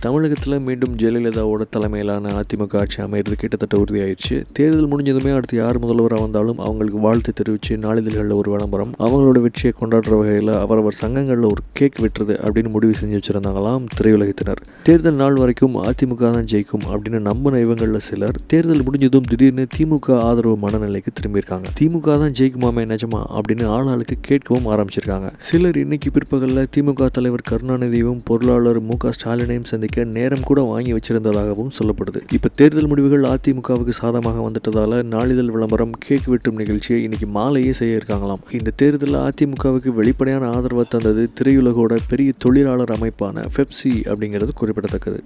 தமிழகத்தில் மீண்டும் ஜெயலலிதாவோட தலைமையிலான அதிமுக ஆட்சி அமைகிறது கிட்டத்தட்ட உறுதியாயிடுச்சு. தேர்தல் முடிஞ்சதுமே அடுத்து யார் முதல்வராக வந்தாலும் அவங்களுக்கு வாழ்த்து தெரிவித்து நாளிதழ்களில் ஒரு விளம்பரம், அவங்களோட வெற்றியை கொண்டாடுற வகையில் அவரவர் சங்கங்களில் ஒரு கேக் வெட்டுறது அப்படின்னு முடிவு செஞ்சு வச்சுருந்தாங்களாம் திரையுலகத்தினர். தேர்தல் நாள் வரைக்கும் அதிமுக தான் ஜெயிக்கும் அப்படின்னு நம்பின இவங்களில் சிலர் தேர்தல் முடிஞ்சதும் திடீர்னு திமுக ஆதரவு மனநிலைக்கு திரும்பியிருக்காங்க. திமுக தான் ஜெயிக்குமாமே நிஜமா அப்படின்னு ஆளாளுக்கு கேட்கவும் ஆரம்பிச்சிருக்காங்க. சிலர் இன்னைக்கு பிற்பகலில் திமுக தலைவர் கருணாநிதியும் பொருளாளர் மு.க. ஸ்டாலினையும் சந்திக்க நேரம் கூட வாங்கி வச்சிருந்ததாகவும் சொல்லப்படுது. இப்ப தேர்தல் முடிவுகள் அதிமுகவுக்கு சாதகமாக வந்துட்டதால நாளிதழ் விளம்பரம், கேக் வெட்டும் நிகழ்ச்சியை இன்னைக்கு மாலையே செய்ய இருக்காங்களாம். இந்த தேர்தலில் அதிமுகவுக்கு வெளிப்படையான ஆதரவை தந்தது திரையுலகோட பெரிய தொழிலாளர் அமைப்பான பெப்சி அப்படிங்கிறது குறிப்பிடத்தக்கது.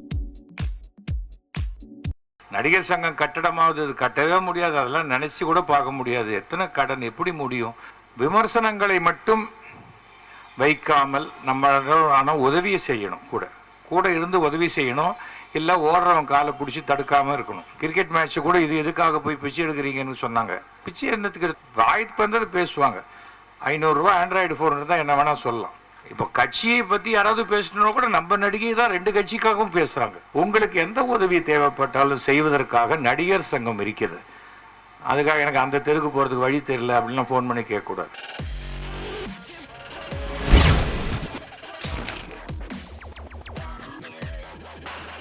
நடிகர் சங்கம் கட்டடமாவது இது கட்டவே முடியாது, அதெல்லாம் நினைச்சு கூட பார்க்க முடியாது. எத்தனை கடன் எப்படி முடியும்? விமர்சனங்களை மட்டும் வைக்காமல் நம்ம உதவியை செய்யணும், கூட இருந்து உதவி செய்யணும். இல்லை ஓடுறவன் காலை பிடிச்சி தடுக்காமல் இருக்கணும். கிரிக்கெட் மேட்ச்சு கூட இது எதுக்காக போய் பிச்சை எடுக்கிறீங்கன்னு சொன்னாங்க. பிச்சை என்னத்துக்கு? வாய்ப்பு வந்தது பேசுவாங்க. 500 ரூபா ஆண்ட்ராய்டு ஃபோன் இருந்தால் என்ன வேணால் சொல்லலாம். இப்போ கட்சியை பற்றி யாராவது பேசணுன்னா கூட நம்ம நடிகை தான் 2 கட்சிக்காகவும் பேசுகிறாங்க. உங்களுக்கு எந்த உதவி தேவைப்பட்டாலும் செய்வதற்காக நடிகர் சங்கம் இருக்கிறது. அதுக்காக எனக்கு அந்த தெருக்கு போகிறதுக்கு வழி தெரியல அப்படின்லாம் ஃபோன் பண்ணி கேட்கக்கூடாது.